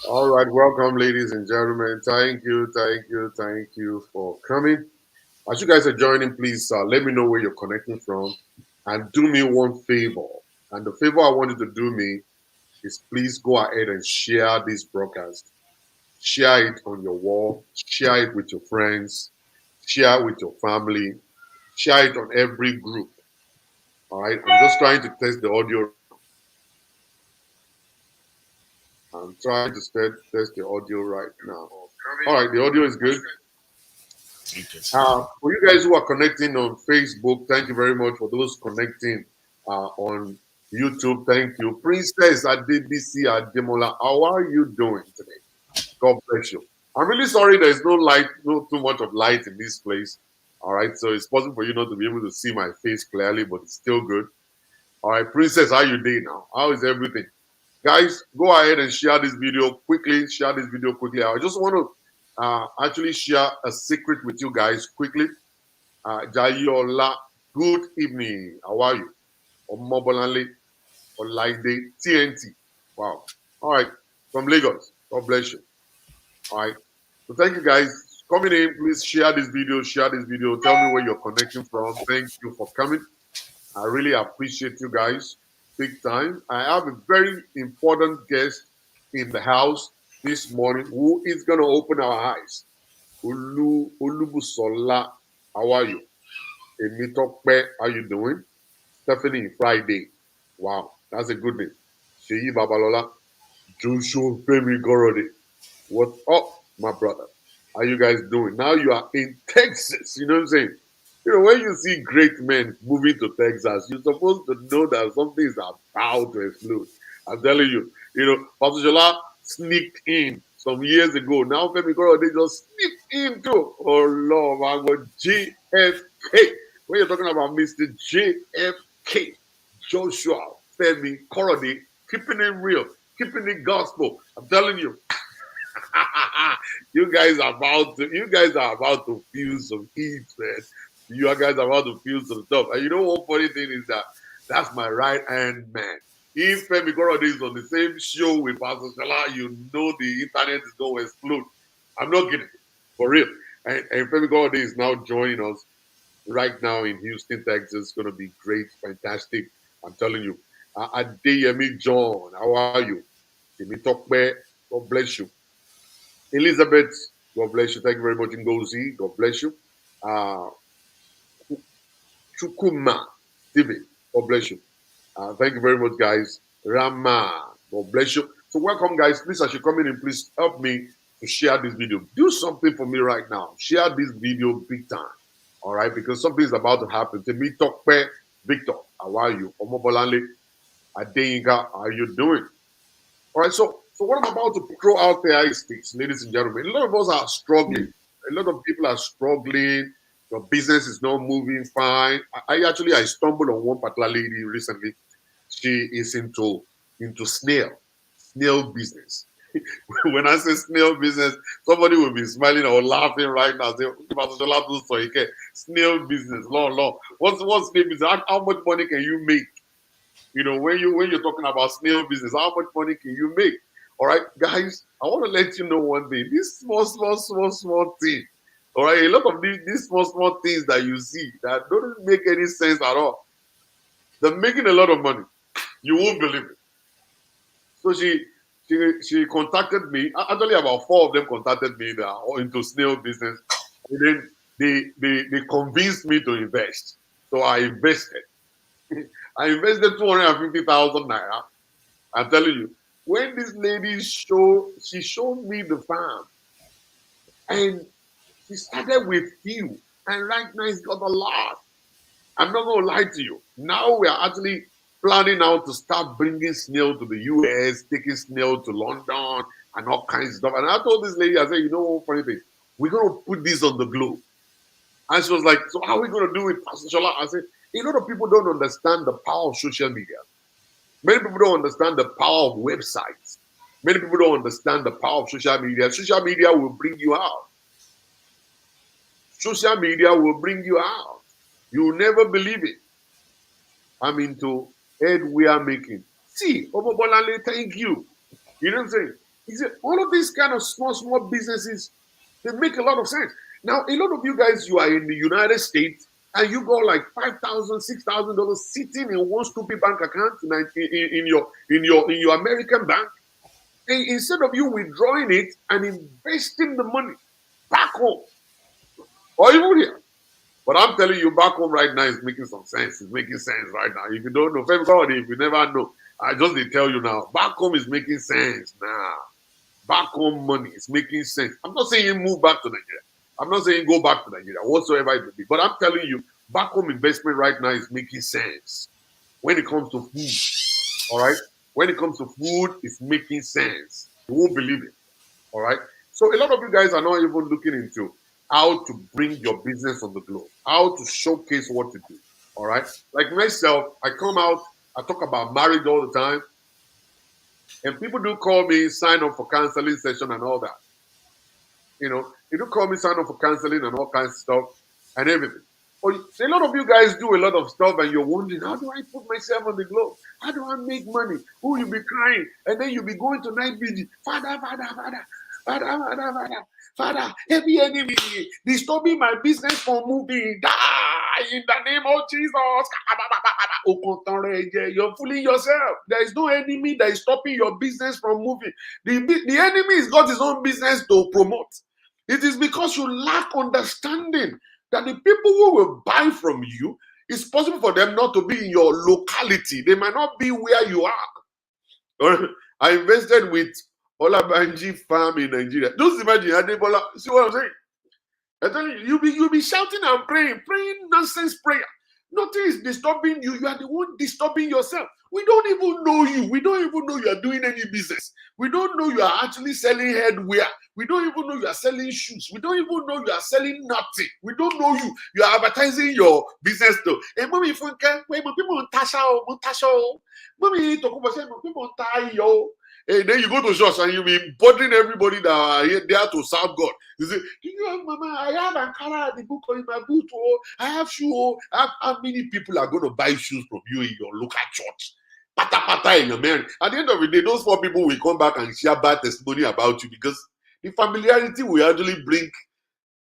All right, welcome, ladies and gentlemen. Thank you for coming. As you guys are joining, please let me know where you're connecting from and do me one favor. And the favor I want you to do me is please go ahead and share this broadcast. Share it on your wall, share it with your friends, share it with your family, share it on every group. All right, I'm just trying to test the audio right now. I'm trying to test the audio right now. All right, the audio is good. Tickets. For you guys who are connecting on Facebook, thank you very much. For those connecting on YouTube, thank you. Princess Adebisi Ademola, how are you doing today? God bless you. I'm really sorry there's no light, no too much of light in this place. All right, so it's possible for you not to be able to see my face clearly, but it's still good. All right, Princess, how you doing now? How is everything? Guys, go ahead and share this video quickly. Share this video quickly. I just want to actually share a secret with you guys quickly. Jayola, good evening. How are you? Omobolanle, Olaide, TNT. Wow. All right. From Lagos. God bless you. All right. So thank you guys. Coming in, please share this video. Share this video. Tell me where you're connecting from. Thank you for coming. I really appreciate you guys big time. I have a very important guest in the house this morning who is going to open our eyes. Olubusola, how are you? Emitope, how you doing? Stephanie, Friday. Wow, that's a good name. Sheyi Babalola, Joshua Femi Gorode. What's up, my brother? How you guys doing? Now you are in Texas. You know what I'm saying? You know, when you see great men moving to Texas, you're supposed to know that something is about to explode. I'm telling you, Pastor Jola sneaked in some years ago. Now Femi Gorode just sneaked in too. Oh Lord, man, what JFK. When you're talking about Mr. JFK, Joshua Femi Korode, keeping it real, keeping it gospel. I'm telling you, you guys are about to feel some heat, man. You guys are about to feel some stuff. And you know what funny thing is that that's my right hand man. If Femi Korode is on the same show with Pastor Salah, you know the internet is going to explode. I'm not kidding. For real. And Femi Korode is now joining us right now in Houston, Texas. It's going to be great, fantastic. I'm telling you. Adeyemi John, how are you? Temitope, God bless you. Elizabeth, God bless you. Thank you very much, Ngozi. God bless you. Uh, Chukuma, Stephen, God bless you. Thank you very much, guys. Rama, God bless you. So welcome, guys. Please, as you're coming in, please help me to share this video. Do something for me right now. Share this video big time. All right, because something is about to happen. To me, talk Victor, how are you? Omobolanle, Adeyinka, how are you doing? All right, so what I'm about to throw out there is this, ladies and gentlemen. A lot of us are struggling. A lot of people are struggling. Your business is not moving fine. I stumbled on one particular lady recently. She is into snail business. When I say snail business, somebody will be smiling or laughing right now. Say, snail business, long. What's snail business? How much money can you make? You know, when you're talking about snail business, how much money can you make? All right, guys, I want to let you know one thing. This small thing. All right, a lot of these small things that you see that don't make any sense at all. They're making a lot of money. You won't believe it. So she contacted me. Actually, about four of them contacted me that are all into snail business. And then they convinced me to invest. So I invested. I invested 250,000 naira. I'm telling you, when this lady she showed me the farm, and she started with few, and right now it's got a lot. I'm not gonna lie to you. Now we are actually planning now to start bringing snail to the US, taking snail to London, and all kinds of stuff. And I told this lady, I said, you know what, funny thing, we're gonna put this on the globe. And she was like, so how are we gonna do it, Pastor Shola? I said, a lot of people don't understand the power of social media. Many people don't understand the power of websites. Many people don't understand the power of social media. Social media will bring you out. Social media will bring you out. You will never believe it. I'm into head we are making. See, Omobolale, thank you. You know what I'm saying? He said, all of these kind of small businesses, they make a lot of sense. Now, a lot of you guys, you are in the United States and you got like $5,000, $6,000 sitting in one stupid bank account in your American bank. And instead of you withdrawing it and investing the money back home or even here. But I'm telling you, back home right now is making some sense. It's making sense right now. If you don't know, if you never know, I just they tell you now. Back home is making sense now. Back home money is making sense. I'm not saying you move back to Nigeria. I'm not saying go back to Nigeria, whatsoever it may be. But I'm telling you, back home investment right now is making sense. When it comes to food, all right? When it comes to food, it's making sense. You won't believe it, all right? So a lot of you guys are not even looking into how to bring your business on the globe, how to showcase what to do, all right? Like myself, I come out, I talk about marriage all the time, and people do call me, sign up for counseling session and all that. You know, they do call me, sign up for counseling and all kinds of stuff and everything. But a lot of you guys do a lot of stuff and you're wondering, how do I put myself on the globe? How do I make money? Who you be crying? And then you'll be going to night vigil. Father, Father, Father, Father, Father, Father, Father, every enemy disturbing my business from moving. Die in the name of Jesus. You're fooling yourself. There is no enemy that is stopping your business from moving. The enemy has got his own business to promote. It is because you lack understanding that the people who will buy from you, it's possible for them not to be in your locality. They might not be where you are. I invested with Olabanji Farm in Nigeria. Just imagine, Adebola. See what I'm saying? I tell you, you'll be shouting and praying nonsense prayer. Nothing is disturbing you. You are the one disturbing yourself. We don't even know you. We don't even know you are doing any business. We don't know you are actually selling headwear. We don't even know you are selling shoes. We don't even know you are selling nothing. We don't know you. You are advertising your business though. Hey, mommy, people on Tasha, mommy, people on Tayo. And then you go to church and you'll be bothering everybody that are here there to serve God. You say, do you have, Mama? I have Ankara, the book in my boot. Oh, I have shoe. Oh. How many people are going to buy shoes from you in your local church? Pata in America. At the end of the day, those 4 people will come back and share bad testimony about you because the familiarity will actually bring,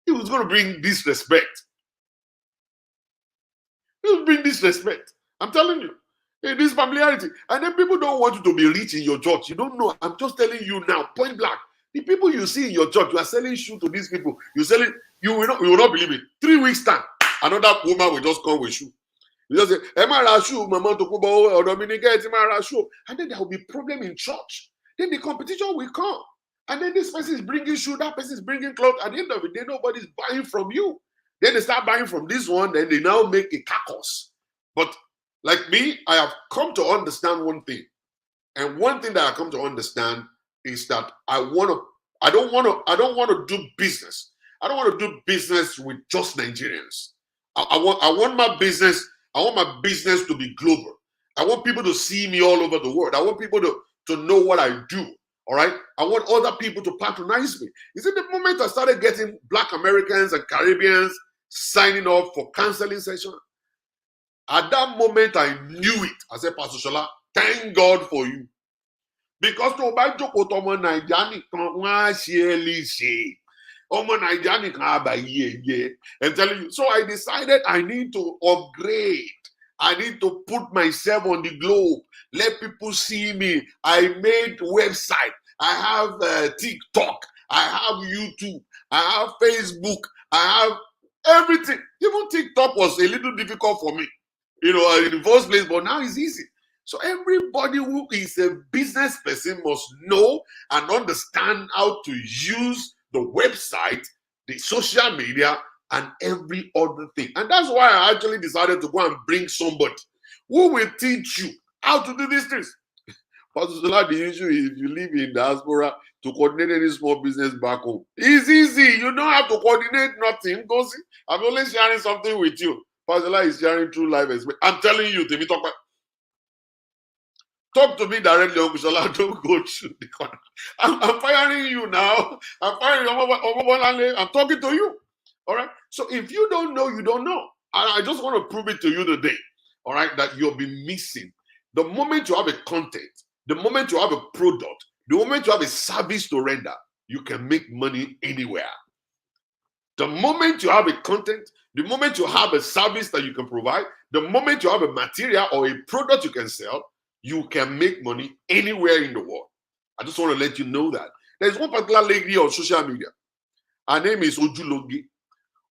it was going to bring disrespect. It will bring disrespect. I'm telling you. This familiarity. And then people don't want you to be rich in your church. You don't know. I'm just telling you now, point blank. The people you see in your church, you are selling shoe to these people. You will not believe it. 3 weeks time, another woman will just come with shoe. You just say, Emma shoe, Mama Tokubo or Dominica, shoe. And then there will be problem in church. Then the competition will come. And then this person is bringing shoe, that person is bringing clothes. At the end of the day, nobody's buying from you. Then they start buying from this one, then they now make a carcass. But like me, I have come to understand one thing. And one thing that I come to understand is that I don't want to do business. I don't want to do business with just Nigerians. I want my business to be global. I want people to see me all over the world. I want people to know what I do. All right. I want other people to patronize me. Is it the moment I started getting Black Americans and Caribbeans signing up for counseling sessions? At that moment, I knew it. I said, Pastor Shola, thank God for you. Because to buy Omo Naija kan wọ́n á ṣe léṣe. Omo Naija kan á bá yé. I'm telling you. So I decided I need to upgrade. I need to put myself on the globe. Let people see me. I made website. I have TikTok. I have YouTube. I have Facebook. I have everything. Even TikTok was a little difficult for me. In the first place, but now it's easy. So everybody who is a business person must know and understand how to use the website, the social media, and every other thing. And that's why I actually decided to go and bring somebody who will teach you how to do these things. Pastor, the issue is if you live in diaspora to coordinate any small business back home. It's easy. You don't have to coordinate nothing. Go see. I'm only sharing something with you. Pastor is sharing true life experience. I'm telling you, Temi, talk to me directly, Uncle Shola. Don't go through the corner. I'm firing you now. I'm firing you. I'm talking to you. All right. So if you don't know, you don't know. And I just want to prove it to you today. All right, that you'll be missing. The moment you have a content, the moment you have a product, The moment you have a service to render, you can make money anywhere. The moment you have a content, the moment you have a service that you can provide, the moment you have a material or a product you can sell, you can make money anywhere in the world. I just want to let you know that. There's one particular lady on social media. Her name is Ojuloge.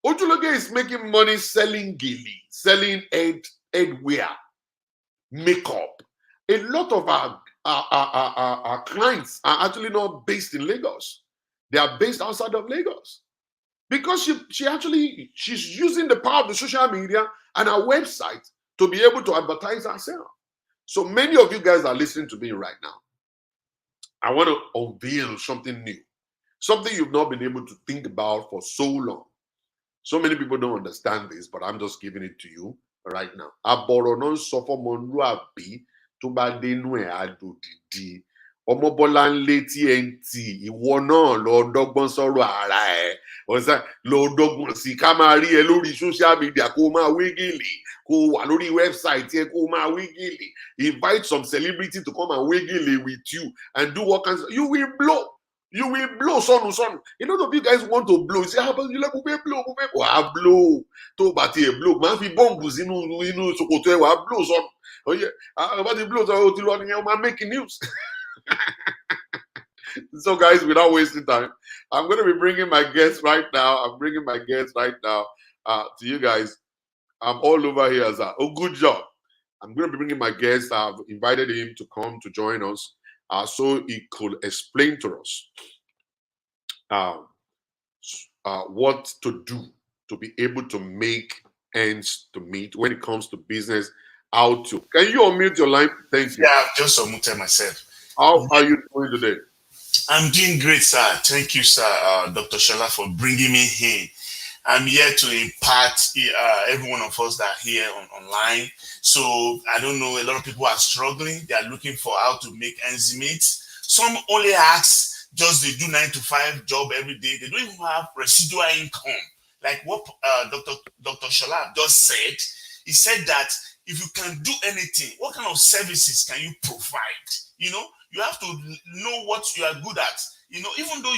Ojuloge is making money selling gili, selling headwear, makeup. A lot of our clients are actually not based in Lagos. They are based outside of Lagos. Because she's using the power of the social media and our website to be able to advertise herself. So many of you guys are listening to me right now. I want to unveil something new, something you've not been able to think about for so long. So many people don't understand this, but I'm just giving it to you right now. Aboronon sofomonluabi tó bá dénú ẹ̀ adòdìdì. Ọmọbọ́lá ń létí ẹntì ìwọ náà lọ dọ́gbọ́n sọ̀rọ̀ ara ẹ̀ ọ̀sán lọ dọ́gbọ́n sí ká máa rí ẹ lórí social media kó o máa wé gèlè kó o wà lórí website ẹ kó o máa wé gèlè. Invite some celebrity to come and wé gèlè with you and do what kinds of, you will blow. You will blow, son. A lot of you guys want to blow. You say, how about you like blow? Wàá blow. Tó bá tiẹ̀ blow, máa fi bọ́ǹbù sínú ṣòkòtò ẹ̀ wàá blow, son. Oh yeah, about the blow, so ti lọ nìyẹn, máa making news. So guys, without wasting time, I'm going to be bringing my guests right now. To you guys. I'm all over here as oh, good job. I'm going to be bringing my guest. I've invited him to come to join us so he could explain to us what to do to be able to make ends to meet when it comes to business. How to? Can you unmute your line? Thank you. Yeah, I've just unmuted myself. How are you doing today? I'm doing great, sir. Thank you, sir, Dr. Shola, for bringing me here. I'm here to impart every one of us that are here online. So I don't know, a lot of people are struggling. They are looking for how to make ends meet. Some only ask, just they do 9 to 5 job every day. They don't even have residual income. Like what Dr. Shola just said. He said that if you can do anything, what kind of services can you provide? You know, you have to know what you are good at. You know, even though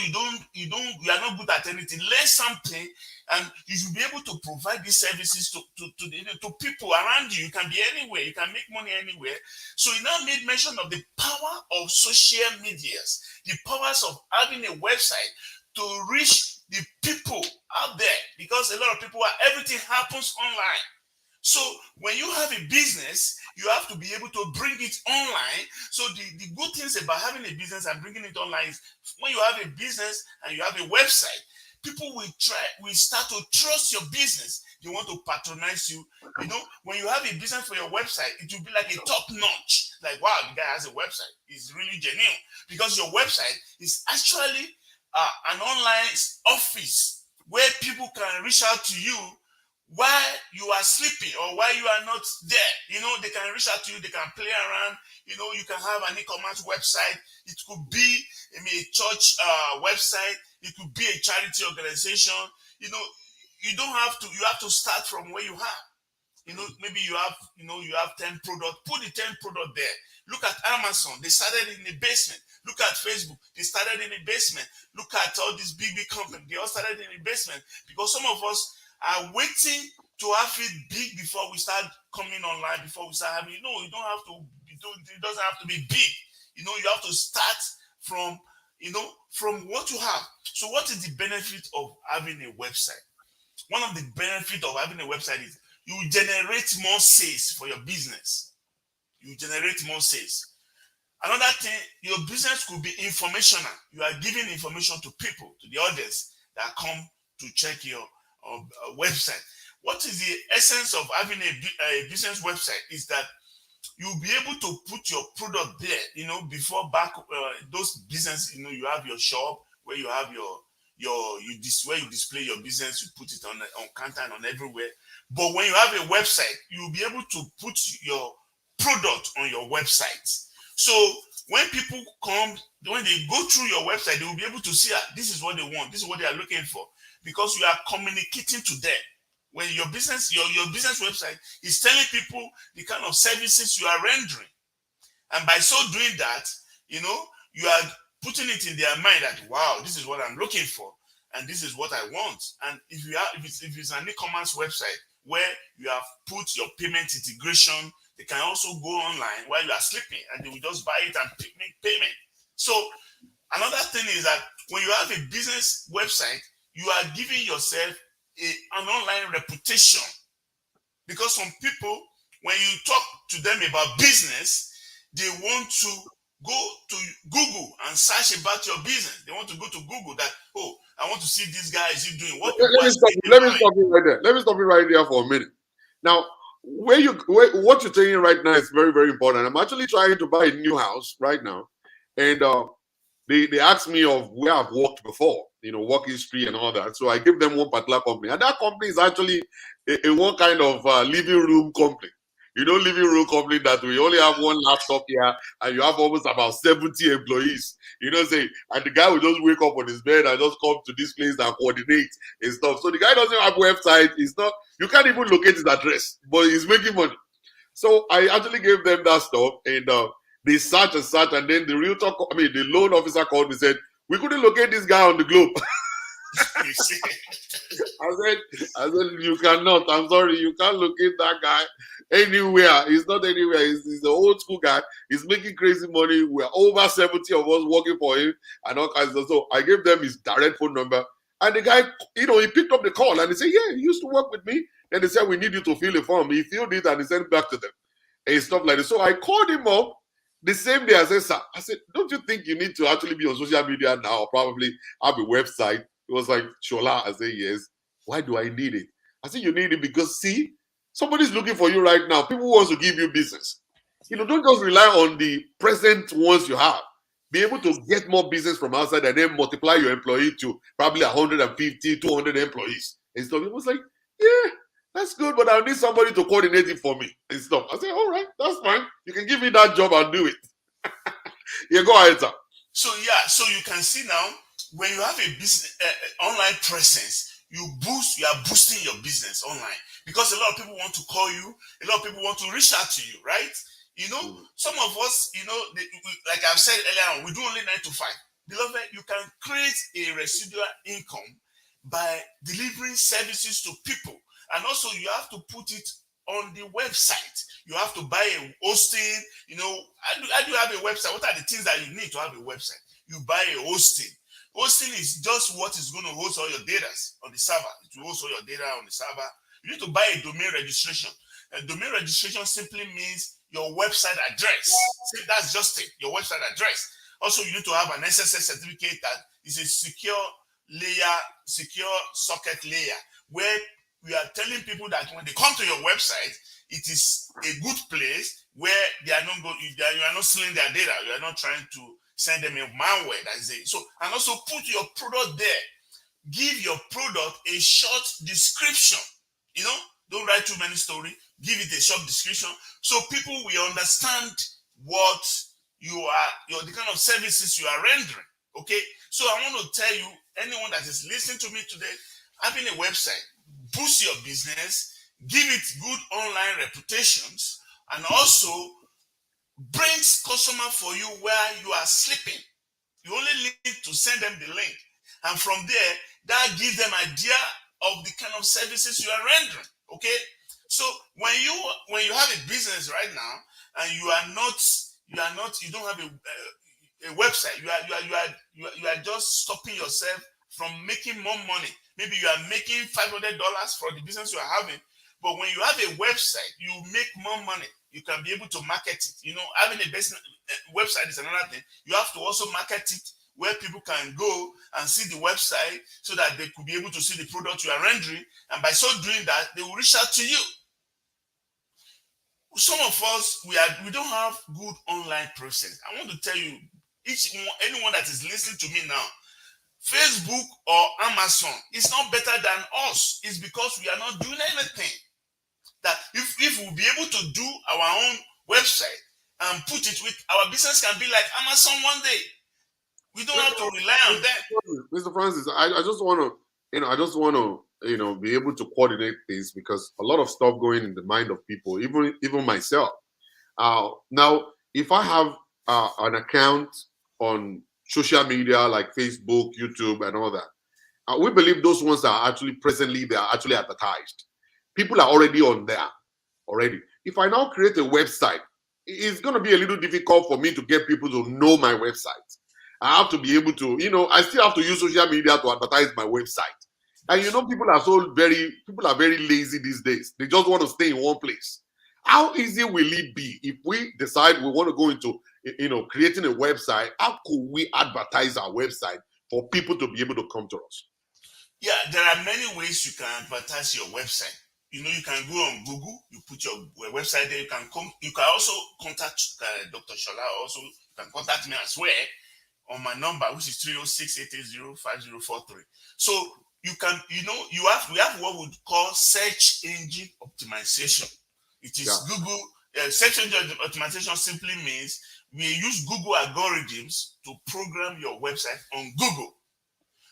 you are not good at anything, learn something, and you should be able to provide these services to people around you. You can be anywhere, you can make money anywhere. So he now made mention of the power of social medias, the powers of having a website to reach the people out there, because a lot of people everything happens online. So when you have a business, you have to be able to bring it online. So the good things about having a business and bringing it online is when you have a business and you have a website, people will start to trust your business. They want to patronize you. You know, when you have a business for your website, it will be like a top notch. Like, wow, the guy has a website. It's really genuine, because your website is actually an online office where people can reach out to you while you are sleeping or while you are not there. You know, they can reach out to you, they can play around. You know, you can have an e-commerce website. It could be a church website. It could be a charity organization. You know, you have to start from where you have. You know, maybe you have 10 products. Put the 10 product there. Look at Amazon. They started in the basement. Look at Facebook. They started in the basement. Look at all these big companies. They all started in the basement, because some of us are waiting to have it big before we start coming online, before we start having, you don't have to, it doesn't have to be big. You know, you have to start from what you have. So what is the benefit of having a website? One of the benefits of having a website is you generate more sales for your business. You generate more sales. Another thing, your business could be informational. You are giving information to people, to the audience that come to check your website. What is the essence of having a business website is that you'll be able to put your product there. You know, before back those business, you know, you have your shop where you have where you display your business, you put it on counter and on everywhere. But when you have a website, you'll be able to put your product on your website. So when people come, when they go through your website, they will be able to see this is what they want, this is what they are looking for, because you are communicating to them. When your business website is telling people the kind of services you are rendering. And by so doing that, you know, you are putting it in their mind that, wow, this is what I'm looking for, and this is what I want. And if it's an e-commerce website where you have put your payment integration, they can also go online while you are sleeping, and they will just buy it and make payment. So another thing is that when you have a business website, you are giving yourself an online reputation, because some people, when you talk to them about business, they want to go to Google and search about your business. They want to go to Google that, oh, I want to see this guy, is he doing what people Let are me stop saying you. Let me about him. stop you right there. Let me stop you right there for a minute. Now, what you're saying right now is very, very important. I'm actually trying to buy a new house right now, and they asked me of where I've worked before, work history and all that. So I give them one particular company, and that company is actually a one kind of living room company. Living room company that we only have one laptop here, and you have almost about 70 employees. Say, and the guy will just wake up on his bed and just come to this place and coordinate and stuff. So the guy doesn't have a website. It's not. You can't even locate his address, but he's making money. So I actually gave them that stuff, and they search and search, and then the loan officer called me and said, we couldn't locate this guy on the globe. You see? I said, you cannot. I'm sorry, you can't locate that guy anywhere. He's not anywhere. He's an old school guy. He's making crazy money. We're over 70 of us working for him and all kinds of stuff. So I gave them his direct phone number. And the guy, he picked up the call and he said, yeah, he used to work with me. Then they said, we need you to fill a form. He filled it and he sent it back to them and stuff like that. So I called him up the same day. I said, sir, don't you think you need to actually be on social media now or probably have a website? It was like, Shola. I said, yes. Why do I need it? I said, you need it because, see, somebody's looking for you right now. People want to give you business. Don't just rely on the present ones you have. Be able to get more business from outside and then multiply your employee to probably 150, 200 employees. And stuff. It was like, yeah, that's good, but I need somebody to coordinate it for me and stuff. I said, all right, that's fine. You can give me that job, I'll do it. Yeah, go ahead, sir. So you can see now, when you have a business online presence, you are boosting your business online, because a lot of people want to call you, a lot of people want to reach out to you, right? Some of us, like I've said earlier on, we do only 9 to 5. Beloved, you can create a residual income by delivering services to people, and also you have to put it on the website. You have to buy a hosting. How do you have a website? What are the things that you need to have a website? You buy a hosting. Hosting is just what is going to host all your data on the server. It will host all your data on the server. You need to buy a domain registration. A domain registration simply means your website address. See, that's just it, your website address. Also, you need to have an SSL certificate that is a secure socket layer, where we are telling people that when they come to your website, it is a good place where you are not stealing their data. You are not trying to send them a malware. That is it. So, and also put your product there. Give your product a short description. Don't write too many stories. Give it a short description so people will understand what the kind of services you are rendering. Okay. So I want to tell you, anyone that is listening to me today, having a website, boost your business, give it good online reputations, and also brings customer for you where you are sleeping. You only need to send them the link, and from there, that gives them idea of the kind of services you are rendering. Okay, so when you have a business right now and you don't have a website, you are just stopping yourself from making more money. Maybe you are making $500 for the business you are having, but when you have a website, you make more money. You can be able to market it. Having a business website is another thing. You have to also market it where people can go and see the website so that they could be able to see the product you are rendering, and by so doing that, they will reach out to you. Some of us, we don't have good online presence. I want to tell you, anyone that is listening to me now, Facebook or Amazon is not better than us. It's because we are not doing anything. That if we'll be able to do our own website and put it with our business, can be like Amazon one day. We don't have to rely on them. Mr. Francis, I just want to, be able to coordinate things, because a lot of stuff going in the mind of people, even myself. Now, if I have an account on social media like Facebook, YouTube, and all that. We believe those ones are actually presently, they are actually advertised. People are already on there already. If I now create a website, it's going to be a little difficult for me to get people to know my website. I have to be able to, I still have to use social media to advertise my website. And people are very lazy these days. They just want to stay in one place. How easy will it be if we decide we want to go into, creating a website? How could we advertise our website for people to be able to come to us? Yeah, there are many ways you can advertise your website. You can go on Google, you put your website there. You can also contact Dr. Shola. Also, you can contact me as well on my number, which is 306-880-5043. So you can, we have what we call search engine optimization. It is Google. Search engine optimization simply means we use Google algorithms to program your website on Google.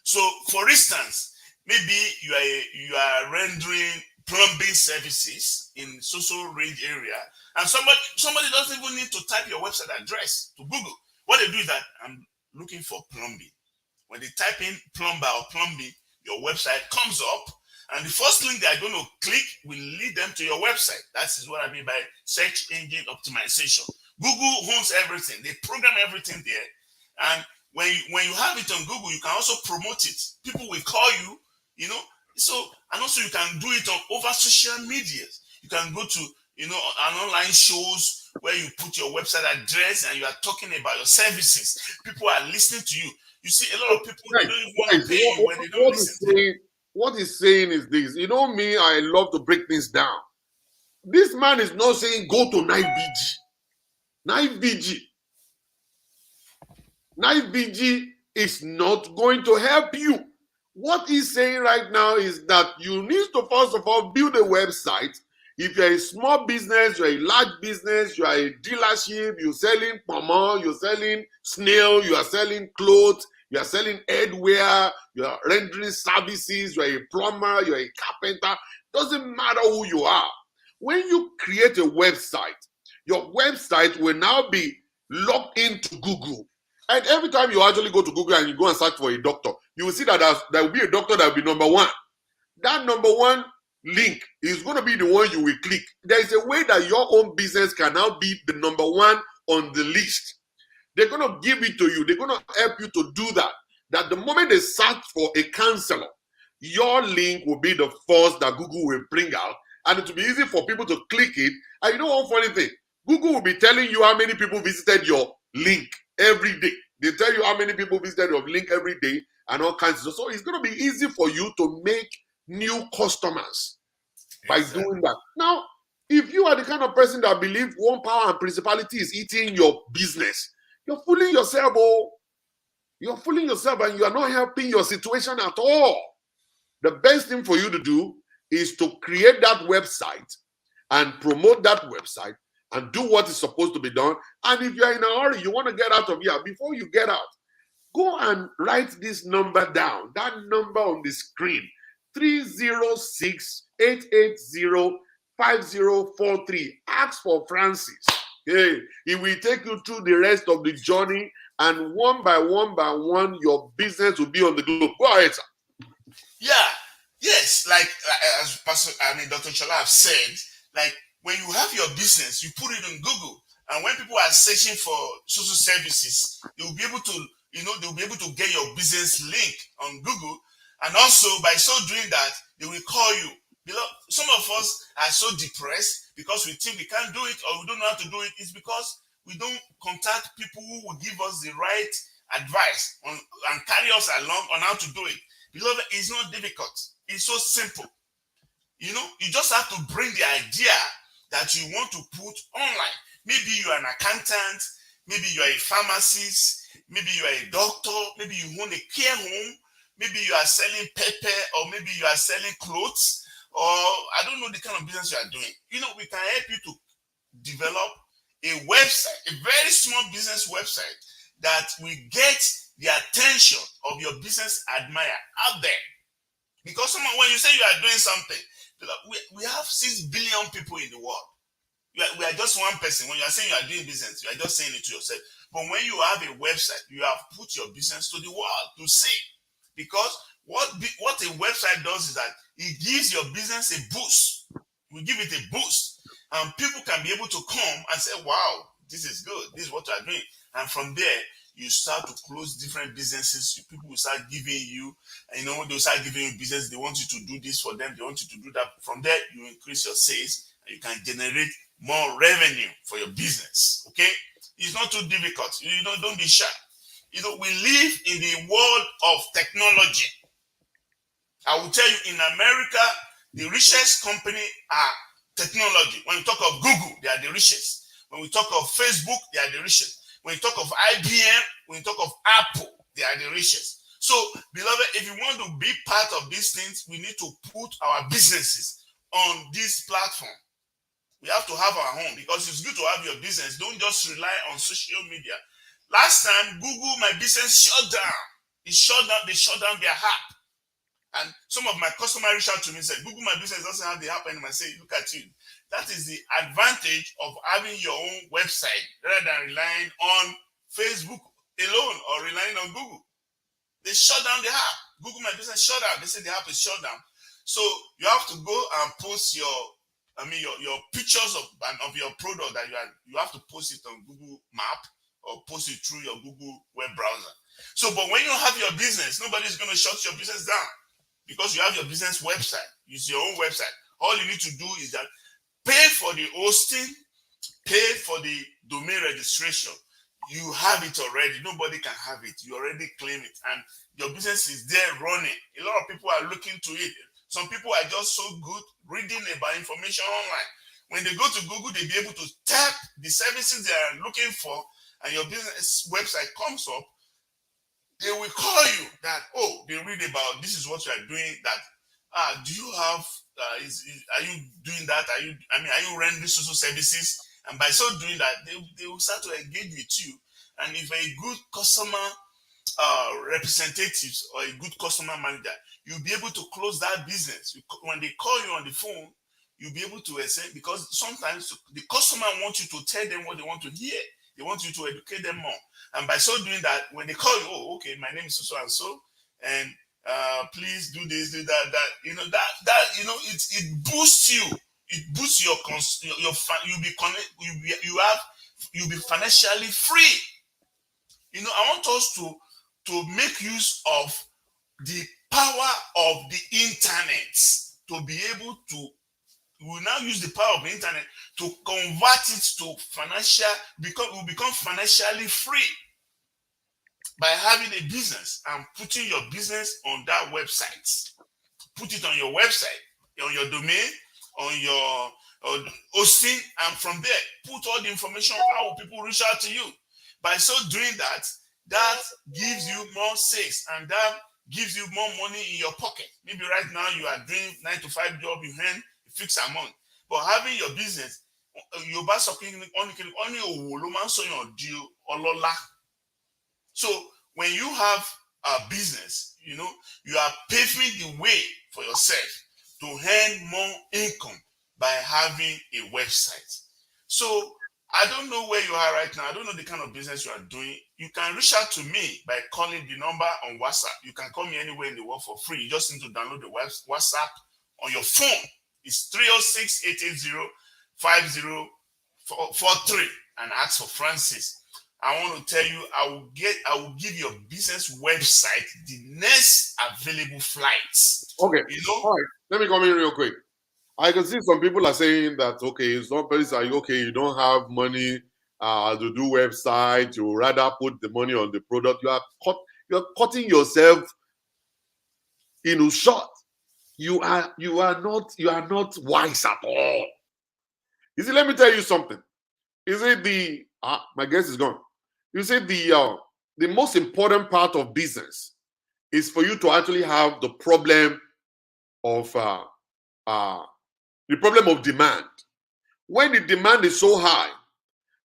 So, for instance, maybe you are rendering plumbing services in social range area, and somebody doesn't even need to type your website address to Google. What they do is that I'm looking for plumbing. When they type in plumber or plumbing, your website comes up, and the first link they are going to click will lead them to your website. That is what I mean by search engine optimization. Google owns everything; they program everything there, and when you have it on Google, you can also promote it. People will call you, So, and also you can do it on over social media. You can go to, an online shows where you put your website address and you are talking about your services. People are listening to you. You see, a lot of people, they don't even want to pay you when they don't listen to you. What he's saying is this. Me, I love to break things down. This man is not saying go to Night VG. Night VG. Night VG is not going to help you. What he's saying right now is that you need to first of all build a website. If you're a small business, you're a large business, you're a dealership, you're selling pomo, you're selling snail, you are selling clothes, you are selling headwear, you are rendering services, you're a plumber, you're a carpenter. Doesn't matter who you are. When you create a website, your website will now be logged into Google. And every time you actually go to Google and you go and search for a doctor, you will see that there will be a doctor that will be number one. That number one link is going to be the one you will click. There is a way that your own business can now be the number one on the list. They're going to give it to you. They're going to help you to do that. That the moment they search for a counselor, your link will be the first that Google will bring out. And it will be easy for people to click it. And you know one funny thing? Google will be telling you how many people visited your link every day. They tell you how many people visited your link every day and all kinds of stuff. So it's going to be easy for you to make new customers by doing that. Now, if you are the kind of person that believes one power and principality is eating your business, you're fooling yourself, You're fooling yourself and you are not helping your situation at all. The best thing for you to do is to create that website and promote that website and do what is supposed to be done. And if you're in a hurry, you want to get out of here, before you get out, go and write this number down. That number on the screen, 306-880-5043. Ask for Francis. Hey, he will take you through the rest of the journey, and one by one, your business will be on the globe. Go ahead, sir. Yeah, yes, like as Dr. Chola have said, like when you have your business, you put it on Google, and when people are searching for social services, you'll be able to, they'll be able to get your business link on Google, and also by so doing that, they will call you. Some of us are so depressed because we think we can't do it or we don't know how to do it. It's because we don't contact people who will give us the right advice and carry us along on how to do it. Beloved, it's not difficult. It's so simple. You just have to bring the idea that you want to put online. Maybe you are an accountant, maybe you are a pharmacist, maybe you are a doctor, maybe you own a care home, maybe you are selling pepper, or maybe you are selling clothes, or I don't know the kind of business you are doing. We can help you to develop a website, a very small business website that will get the attention of your business admirer out there. Because when you say you are doing something, we have 6 billion people in the world. We are just one person. When you are saying you are doing business, you are just saying it to yourself. But when you have a website, you have put your business to the world to see. Because what a website does is that it gives your business a boost. We give it a boost, and people can be able to come and say, "Wow, this is good. This is what we are doing." And from there, you start to close different businesses. People will start giving you, they'll start giving you business. They want you to do this for them. They want you to do that. From there, you increase your sales, and you can generate more revenue for your business. Okay, it's not too difficult. Don't be shy. We live in the world of technology. I will tell you, in America, the richest company are technology. When you talk of Google, they are the richest. When we talk of Facebook, they are the richest. When you talk of IBM, when you talk of Apple, they are the richest. So, beloved, if you want to be part of these things, we need to put our businesses on this platform. We have to have our own, because it's good to have your business. Don't just rely on social media. Last time, Google My Business shut down. They shut down their app. And some of my customers reached out to me and said, Google My Business doesn't have the app anymore. I say, look at you. That is the advantage of having your own website rather than relying on Facebook alone or relying on Google. They shut down the app. Google My Business shut down. They said the app is shut down. So you have to go and post your pictures of your product that you have to post it on Google Map or post it through your Google web browser. So, but when you have your business, nobody's going to shut your business down because you have your business website. It's your own website. All you need to do is that pay for the hosting, pay for the domain registration. You have it already. Nobody can have it. You already claim it. And your business is there running. A lot of people are looking to it. Some people are just so good reading about information online. When they go to Google, they'll be able to tap the services they are looking for, and your business website comes up. They will call you that, they read about this is what you are doing. That do you have are you doing that? Are you rendering social services? And by so doing that, they will start to engage with you. And if a good customer representatives or a good customer manager, you'll be able to close that business. When they call you on the phone, you'll be able to say, because sometimes the customer wants you to tell them what they want to hear. They want you to educate them more. And by so doing that, when they call you, okay, my name is so and so, and please do this, do that. It boosts you. It boosts you'll be financially free. I want us to make use of the power of the internet to be able to. We will now use the power of the internet to convert it to we'll become financially free by having a business and putting your business on that website. Put it on your website, on your domain, on your hosting, and from there, put all the information. How will people reach out to you? By so doing that gives you more sales, and that gives you more money in your pocket. Maybe right now you are doing 9-to-5 job, you earn a fixed amount. But having your business, you buy something only So when you have a business, you are paving the way for yourself to earn more income by having a website. So I don't know where you are right now. I don't know the kind of business you are doing. You can reach out to me by calling the number on WhatsApp. You can call me anywhere in the world for free. You just need to download the WhatsApp on your phone. It's 306-880-5043 and ask for Francis. I want to tell you, I will give your business website the next available flights. Okay. All right. Let me come in real quick. I can see some people are saying that, okay, somebody's like, okay, you don't have money to do website. You rather put the money on the product. You're cutting yourself short. You are not wise at all. You see, let me tell you something. You see, my guest is gone. You see, the most important part of business is for you to actually have the problem of demand. When the demand is so high,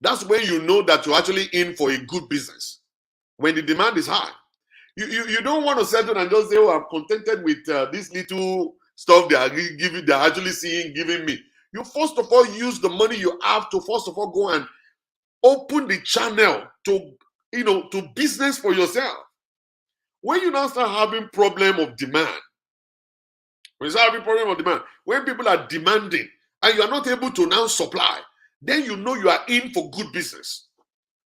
that's when you know that you're actually in for a good business. When the demand is high, you don't want to settle and just say, "Oh, I'm contented with this little stuff they are giving. They're actually giving me." You first of all use the money you have to first of all go and open the channel to, to business for yourself. When you now start having problem of demand, when people are demanding and you are not able to now supply, then you know you are in for good business.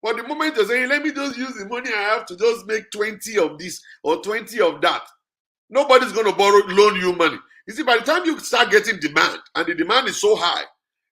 But the moment you're saying, let me just use the money I have to just make 20 of this or 20 of that, nobody's going to loan you money. You see, by the time you start getting demand, and the demand is so high,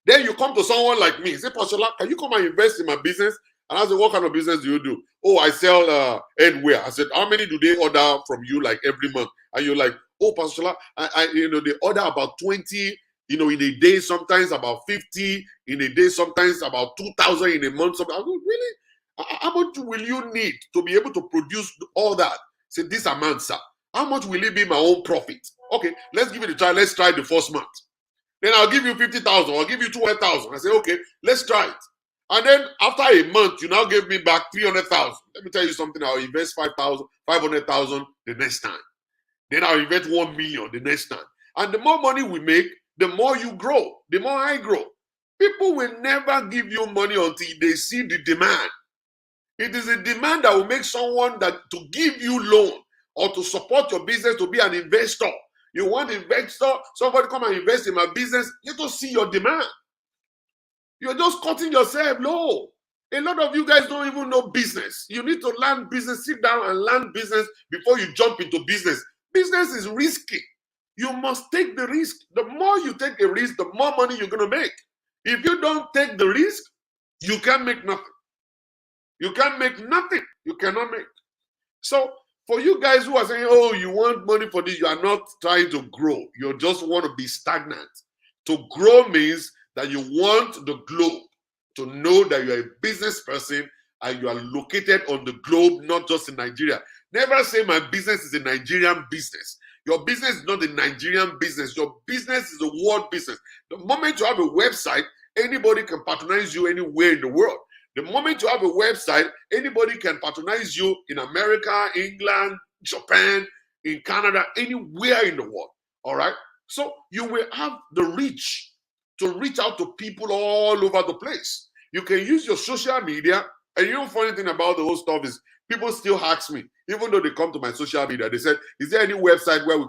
then you come to someone like me, say, Pastor, can you come and invest in my business? And I say, what kind of business do you do? Oh, I sell headwear. I said, how many do they order from you like every month? And you're like, oh, Pastor, they order about 20, in a day, sometimes about 50 in a day, sometimes about 2,000 in a month. I go, really? How much will you need to be able to produce all that? Say, this amount, sir. How much will it be my own profit? Okay, let's give it a try. Let's try the first month. Then I'll give you 50,000. I'll give you 200,000. I say, okay, let's try it. And then after a month, you now give me back 300,000. Let me tell you something. I'll invest 500,000 the next time. Then I'll invest 1 million the next time. And the more money we make, the more you grow, the more I grow. People will never give you money until they see the demand. It is a demand that will make someone that to give you loan or to support your business, to be an investor. You want an investor, somebody come and invest in my business, you don't see your demand. You're just cutting yourself low. A lot of you guys don't even know business. You need to learn business. Sit down and learn business before you jump into business. Business is risky. You must take the risk. The more you take the risk, the more money you're going to make. If you don't take the risk, you can't make nothing. You can't make nothing. You cannot make. So for you guys who are saying, oh, you want money for this, you are not trying to grow. You just want to be stagnant. To grow means that you want the globe to know that you're a business person and you are located on the globe, not just in Nigeria. Never say my business is a Nigerian business. Your business is not a Nigerian business. Your business is a world business. The moment you have a website, anybody can patronize you anywhere in the world. The moment you have a website, anybody can patronize you in America, England, Japan, in Canada, anywhere in the world. All right? So you will have the reach to reach out to people all over the place. You can use your social media, and you know, funny thing about the whole stuff is people still ask me, even though they come to my social media, they said, is there any website where we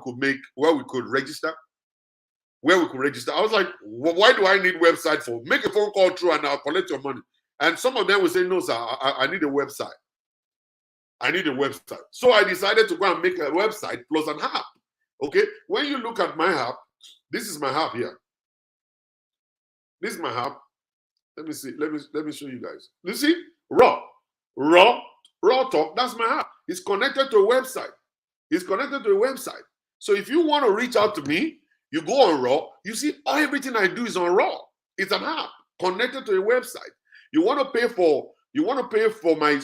could register? Where we could register? I was like, why do I need website for? Make a phone call through and I'll collect your money. And some of them will say, no, sir, I need a website. I need a website. So I decided to go and make a website plus an app. Okay? When you look at my app, this is my app here. This is my app. Let me see. Let me show you guys. You see? Raw Talk. That's my app. It's connected to a website. It's connected to a website. So if you want to reach out to me, you go on Raw. You see, everything I do is on Raw. It's an app connected to a website. You want to pay for my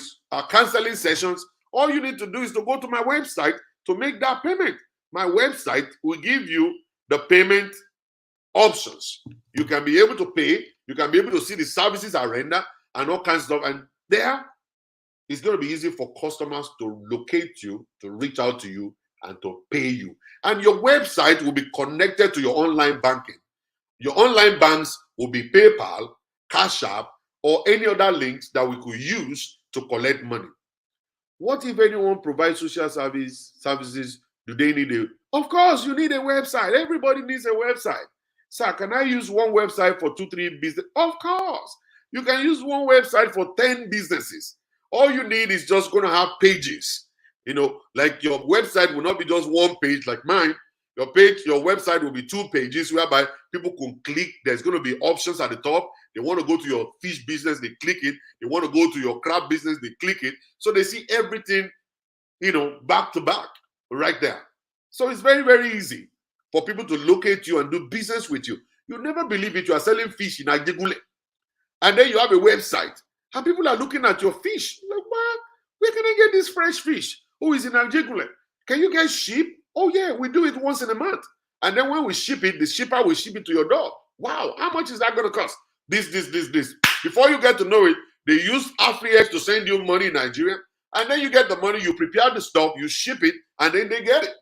counseling sessions. All you need to do is to go to my website to make that payment. My website will give you the payment options. You can be able to pay. You can be able to see the services I render and all kinds of stuff. And there, it's going to be easy for customers to locate you, to reach out to you, and to pay you. And your website will be connected to your online banking. Your online banks will be PayPal, Cash App, or any other links that we could use to collect money. What if anyone provides social services? Do they need a? Of course, you need a website. Everybody needs a website. Sir, can I use one website for 2-3 business? Of course. You can use one website for 10 businesses. All you need is just going to have pages. Like your website will not be just one page like mine. Your website will be 2 pages whereby people can click. There's going to be options at the top. They want to go to your fish business, they click it. They want to go to your crab business, they click it. So they see everything, back to back right there. So it's very, very easy for people to locate you and do business with you. You never believe it. You are selling fish in Ajegule. And then you have a website. And people are looking at your fish. Like, what? Where can I get this fresh fish? Oh, it's in Ajegule. Can you guys ship? Oh, yeah, we do it once in a month. And then when we ship it, the shipper will ship it to your door. Wow, how much is that going to cost? This. Before you get to know it, they use AfriX to send you money in Nigeria. And then you get the money, you prepare the stuff, you ship it, and then they get it.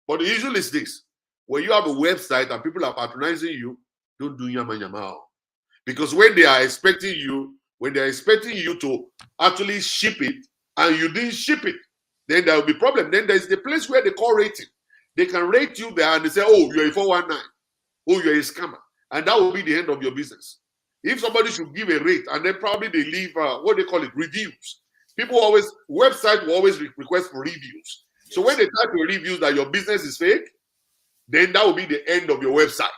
But the issue is this. When you have a website and people are patronizing you, Don't do yama yama. Because when they're expecting you to actually ship it and you didn't ship it, then there will be problem. Then there's the place where they call rating. They can rate you there and they say, oh, you're a 419. Oh, you're a scammer. And that will be the end of your business. If somebody should give a rate and then probably they leave, what they call it, reviews. Website will always request for reviews. So when they type your reviews that your business is fake, then that will be the end of your website.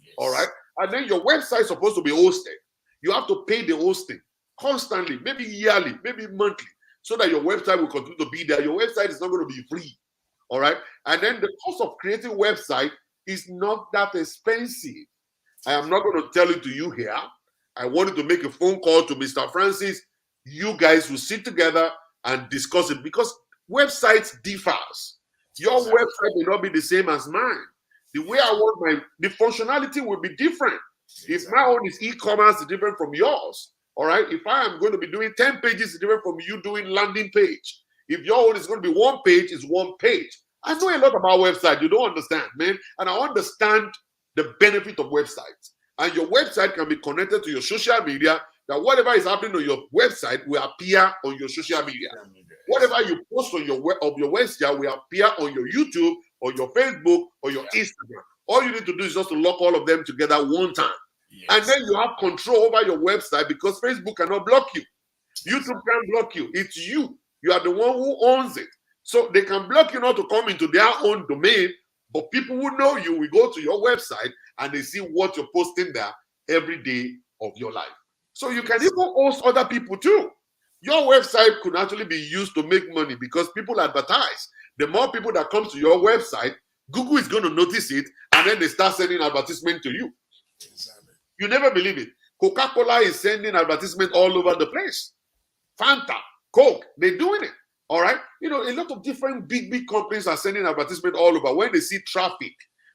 Yes. All right. And then your website is supposed to be hosted. You have to pay the hosting constantly, maybe yearly, maybe monthly, so that your website will continue to be there. Your website is not going to be free. All right. And then the cost of creating a website is not that expensive. I am not going to tell it to you here. I wanted to make a phone call to Mr. Francis. You guys will sit together and discuss it because websites differs. Your website may not be the same as mine. The way I want the functionality will be different. If my own is e-commerce, it's different from yours. All right. If I am going to be doing 10 pages, it's different from you doing landing page. If your own is going to be one page, it's one page. I know a lot about websites. You don't understand, man. And I understand the benefit of websites. And your website can be connected to your social media, that whatever is happening on your website will appear on your social media. Whatever you post on your website will appear on your YouTube or your Facebook or your Instagram. All you need to do is just to lock all of them together one time. Yes. And then you have control over your website because Facebook cannot block you. YouTube can't block you. It's you. You are the one who owns it. So they can block you not to come into their own domain, but people who know you will go to your website and they see what you're posting there every day of your life. So you can even host other people too. Your website could actually be used to make money because people advertise. The more people that come to your website, Google is going to notice it and then they start sending advertisement to you. Exactly. You never believe it. Coca-Cola is sending advertisement all over the place. Fanta, Coke, they're doing it. All right. You know, a lot of different big companies are sending advertisement all over. When they see traffic,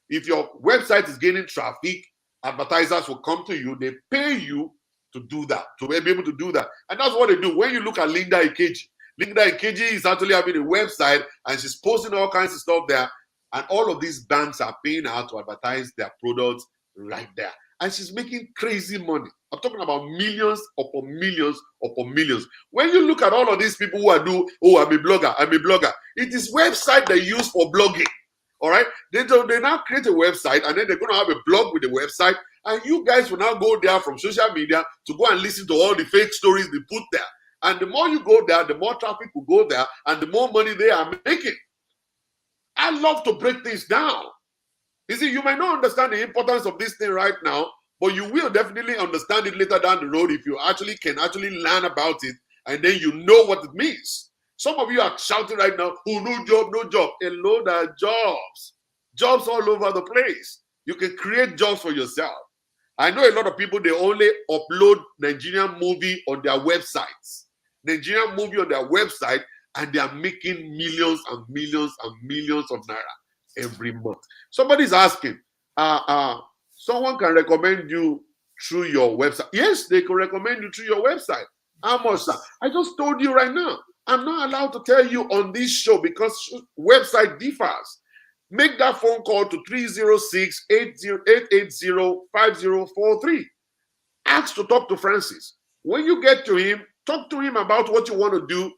if your website is gaining traffic, advertisers will come to you. They pay you to do that, to be able to do that. And that's what they do. When you look at Linda Ikeji is actually having a website and she's posting all kinds of stuff there. And all of these banks are paying her to advertise their products right there. And she's making crazy money. I'm talking about millions upon millions upon millions. When you look at all of these people who are I'm a blogger. It is website they use for blogging. All right. They now create a website and then they're going to have a blog with the website. And you guys will now go there from social media to go and listen to all the fake stories they put there. And the more you go there, the more traffic will go there and the more money they are making. I love to break things down. You see, you might not understand the importance of this thing right now, but you will definitely understand it later down the road if you can learn about it and then you know what it means. Some of you are shouting right now, oh, no job, no job. Hello, there are jobs. Jobs all over the place. You can create jobs for yourself. I know a lot of people, they only upload Nigerian movie on their websites. Nigerian movie on their website, and they are making millions and millions and millions of naira every month. Somebody's asking, someone can recommend you through your website. Yes, they can recommend you through your website. How much, sir? I just told you right now. I'm not allowed to tell you on this show because website differs. Make that phone call to 306-880-5043. Ask to talk to Francis. When you get to him, talk to him about what you want to do.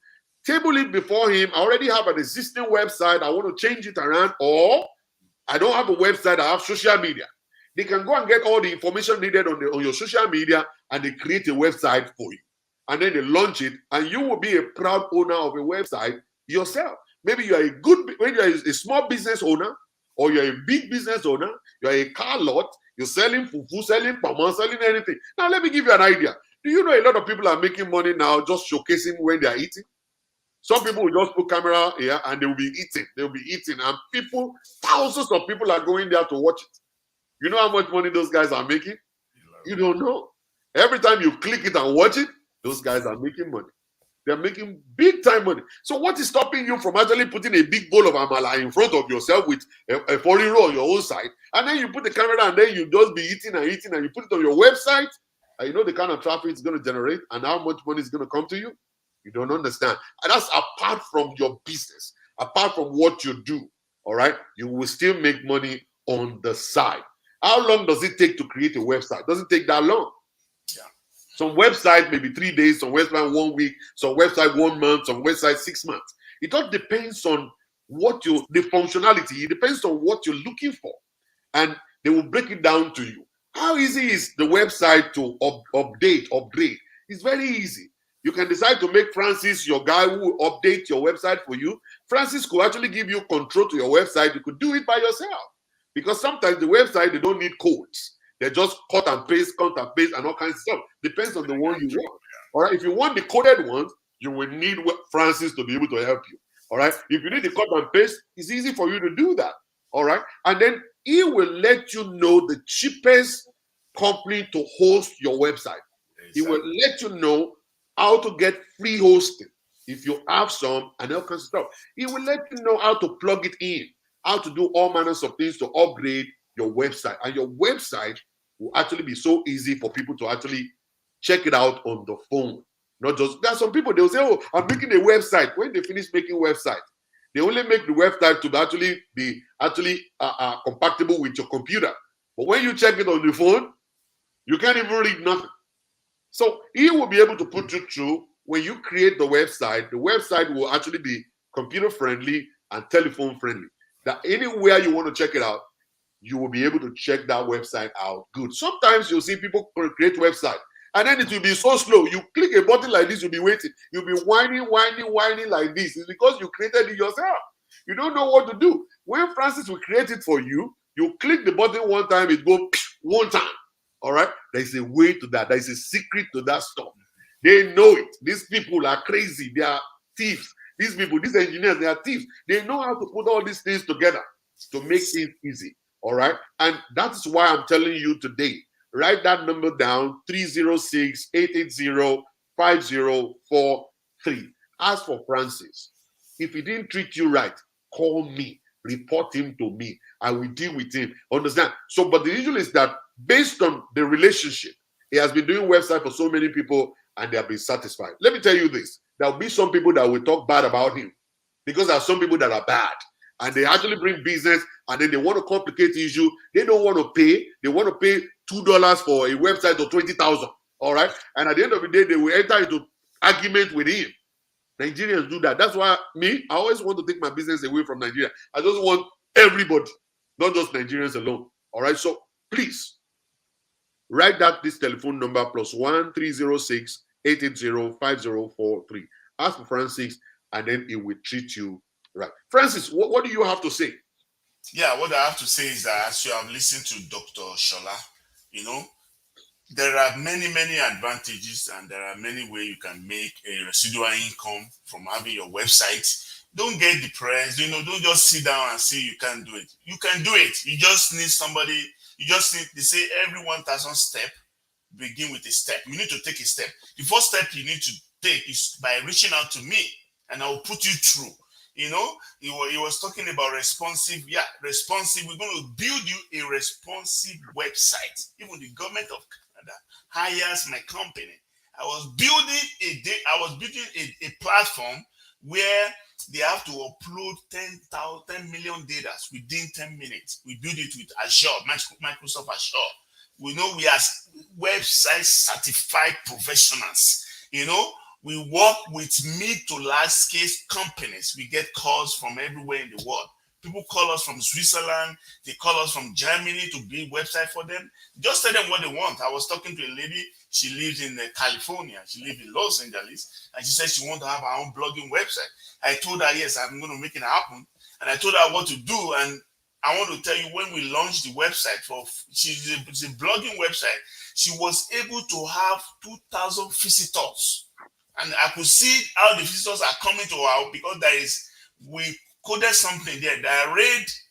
Table it before him. I already have an existing website. I want to change it around, or I don't have a website. I have social media. They can go and get all the information needed on your social media, and they create a website for you. And then they launch it, and you will be a proud owner of a website yourself. Maybe you are a small business owner, or you're a big business owner. You're a car lot. You're selling fufu, selling pama, selling anything. Now, let me give you an idea. Do you know a lot of people are making money now just showcasing when they are eating? Some people will just put camera here and they will be eating. They will be eating. And thousands of people are going there to watch it. You know how much money those guys are making? You don't know. Every time you click it and watch it, those guys are making money. They're making big time money. So what is stopping you from actually putting a big bowl of amala in front of yourself with a foreign roll on your own side? And then you put the camera and then you just be eating and eating and you put it on your website. And you know the kind of traffic it's going to generate and how much money is going to come to you? You don't understand. And that's apart from your business, apart from what you do. All right. You will still make money on the side. How long does it take to create a website? It doesn't take that long. Yeah. Some website maybe 3 days, some website 1 week, some website 1 month, some website 6 months. It all depends on the functionality. It depends on what you're looking for, and they will break it down to you. How easy is the website to upgrade? It's very easy. You can decide to make Francis your guy who will update your website for you. Francis could actually give you control to your website. You could do it by yourself, because sometimes the website, they don't need codes. They just cut and paste, and all kinds of stuff. Depends on the one you want. All right. If you want the coded ones, you will need Francis to be able to help you. All right. If you need the cut and paste, it's easy for you to do that. All right. And then he will let you know the cheapest company to host your website. Exactly. He will let you know how to get free hosting if you have some, and all kinds of stuff. He will let you know how to plug it in, how to do all manners of things to upgrade your website. And your website will actually be so easy for people to actually check it out on the phone. Not just, there are some people, they'll say, oh, I'm making a website. When they finish making website, they only make the website to actually be compatible with your computer. But when you check it on the phone, you can't even read nothing. So he will be able to put you through. When you create the website will actually be computer friendly and telephone friendly. That anywhere you want to check it out, you will be able to check that website out good. Sometimes you'll see people create website, and then it will be so slow. You click a button like this, you'll be waiting. You'll be whining like this. It's because you created it yourself. You don't know what to do. When Francis will create it for you, you click the button one time, it goes one time. All right? There's a way to that. There's a secret to that stuff. They know it. These people are crazy. They are thieves. These people, these engineers, they are thieves. They know how to put all these things together to make things easy. All right? And that's why I'm telling you today. Write that number down, 306-880-5043. Ask for Francis. If he didn't treat you right, call me. Report him to me. I will deal with him. Understand? So, but the issue is that based on the relationship, he has been doing website for so many people and they have been satisfied. Let me tell you this. There will be some people that will talk bad about him, because there are some people that are bad and they actually bring business, and then they want to complicate the issue. They don't want to pay. They want to pay $2 for a website of 20,000. All right. And at the end of the day, they will enter into argument with him. Nigerians do that. That's why I always want to take my business away from Nigeria. I just want everybody, not just Nigerians alone. All right. So please write this telephone number +1 306-880-5043. Ask for Francis, and then he will treat you right. Francis, what do you have to say? Yeah, what I have to say is that as you have listened to Dr. Shola, there are many advantages, and there are many ways you can make a residual income from having your website. Don't get depressed. Don't just sit down and say you can't do it. You can do it. You just need somebody. They say every 1,000 step, begin with a step. You need to take a step. The first step you need to take is by reaching out to me, and I will put you through. He was talking about responsive. Yeah, responsive. We're going to build you a responsive website. Even the government of Canada hires my company. I was building a platform where they have to upload 10 million data within 10 minutes. We build it with Azure, Microsoft Azure. We are website certified professionals. We work with mid to large scale companies. We get calls from everywhere in the world. People call us from Switzerland. They call us from Germany to build website for them. Just tell them what they want. I was talking to a lady. She lives in California. She lives in Los Angeles. And she said she wants to have her own blogging website. I told her, yes, I'm going to make it happen. And I told her what to do. And I want to tell you, when we launched the website, it's a blogging website, she was able to have 2,000 visitors. And I could see how the visitors are coming to our, because we coded something there that rates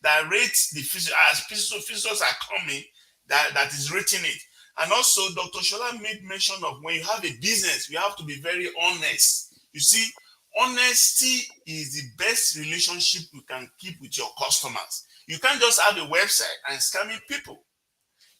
the visitors as visitors are coming, that is rating it. And also, Dr. Shola made mention of when you have a business, you have to be very honest. You see, honesty is the best relationship you can keep with your customers. You can't just have a website and scamming people,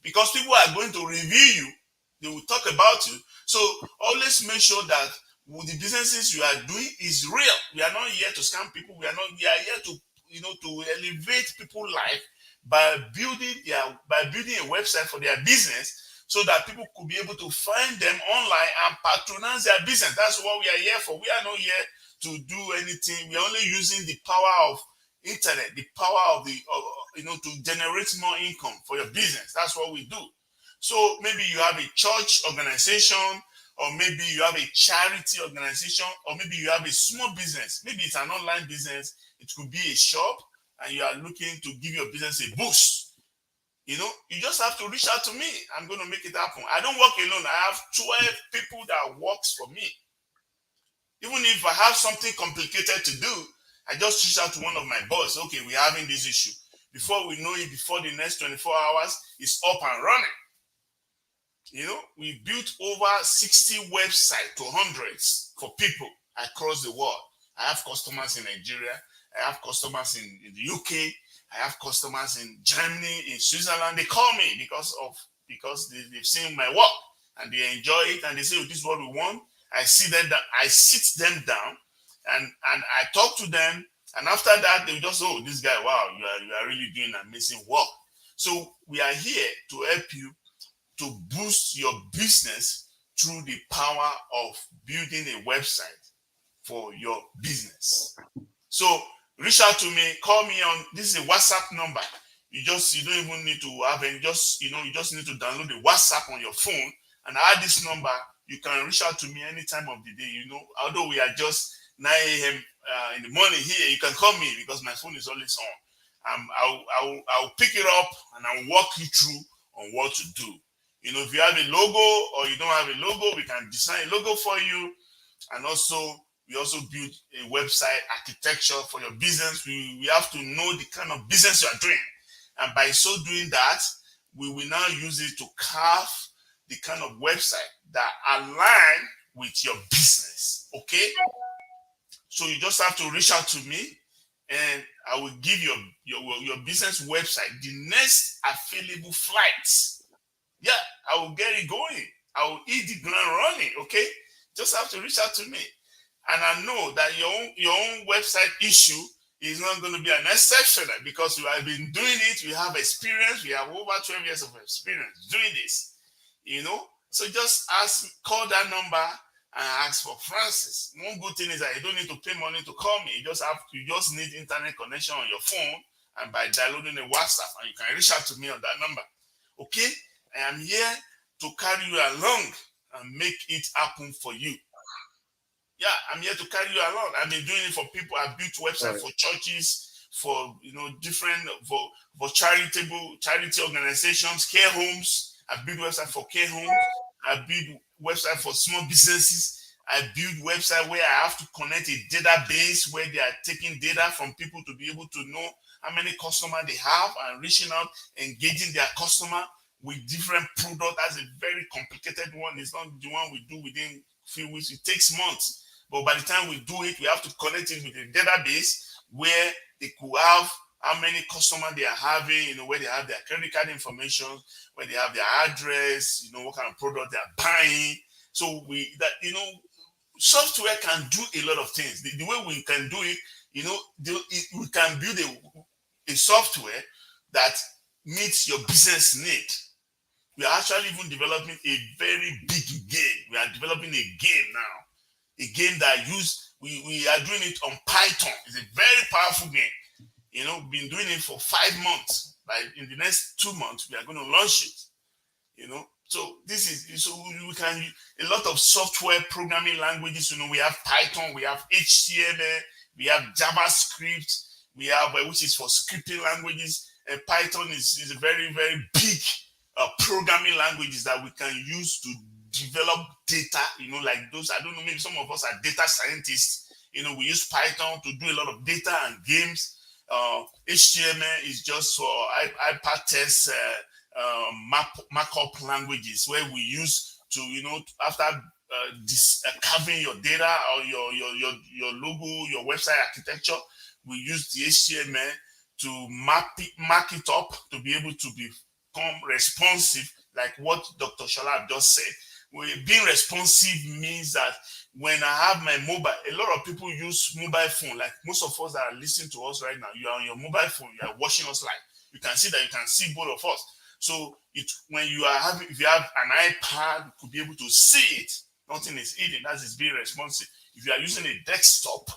because people are going to review you. They will talk about you. So always make sure that the businesses you are doing is real. We are not here to scam people. We are here to, to elevate people's life by building a website for their business so that people could be able to find them online and patronize their business. That's what we are here for. We are not here to do anything. We are only using the power of internet, the power of to generate more income for your business. That's what we do. So maybe you have a church organization, or maybe you have a charity organization, or maybe you have a small business. Maybe it's an online business. It could be a shop, and you are looking to give your business a boost. You just have to reach out to me. I'm going to make it happen. I don't work alone. I have 12 people that works for me. Even if I have something complicated to do, I just reach out to one of my boss. Okay, we're having this issue. Before we know it, before the next 24 hours, it's up and running. We built over 60 websites to hundreds for people across the world. I have customers in Nigeria. I have customers in the UK. I have customers in Germany, in Switzerland. They call me because they've seen my work and they enjoy it, and they say, oh, this is what we want. I sit them down and I talk to them, and after that they just, oh, this guy, wow, you are really doing amazing work. So we are here to help you to boost your business through the power of building a website for your business. So reach out to me, call me on, this is a WhatsApp number. You don't even need to have any, you just need to download the WhatsApp on your phone and add this number. You can reach out to me any time of the day. Although we are just 9 a.m. In the morning here, you can call me because my phone is always on. I'll pick it up and I'll walk you through on what to do. If you have a logo or you don't have a logo, we can design a logo for you. And we also build a website architecture for your business. We have to know the kind of business you are doing. And by so doing that, we will now use it to carve the kind of website that align with your business. Okay? So you just have to reach out to me and I will give your business website the next available flights. Yeah, I will get it going. I will hit the ground running. Okay? Just have to reach out to me. And I know that your own website issue is not going to be an exception because we have been doing it. We have experience. We have over 12 years of experience doing this. So just call that number and ask for Francis. One good thing is that you don't need to pay money to call me. You just need internet connection on your phone, and by downloading a WhatsApp, and you can reach out to me on that number. Okay? I am here to carry you along and make it happen for you. Yeah, I'm here to carry you along. I've been doing it for people. I built websites for churches, for different for charity organizations, care homes. I built website for care homes. I build website for small businesses. I build website where I have to connect a database where they are taking data from people to be able to know how many customers they have and reaching out, engaging their customer with different products. That's a very complicated one. It's not the one we do within a few weeks. It takes months. But by the time we do it, we have to connect it with a database where they could have how many customers they are having, where they have their credit card information, where they have their address, what kind of product they are buying. So software can do a lot of things. The way we can do it, we can build a software that meets your business need. We are actually even developing a very big game. We are developing a game now. A game that we are doing it on Python. It's a very powerful game. We've been doing it for 5 months. In the next 2 months, we are going to launch it. So we can use a lot of software programming languages. We have Python, we have HTML, we have JavaScript, we have which is for scripting languages. And Python is a very, very big programming languages that we can use to develop data, like those. I don't know, maybe some of us are data scientists. We use Python to do a lot of data and games. HTML is just for hypertext markup languages where we use to, after carving your data or your logo, your website architecture, we use the HTML to mark it up to be able to become responsive, like what Dr. Shola just said. Being responsive means that when I have my mobile, a lot of people use mobile phone. Like most of us that are listening to us right now, you are on your mobile phone, you are watching us live. you can see that you can see both of us. So when you are having, if you have an iPad, you could be able to see it. Nothing is hidden. That is being responsive. If you are using a desktop,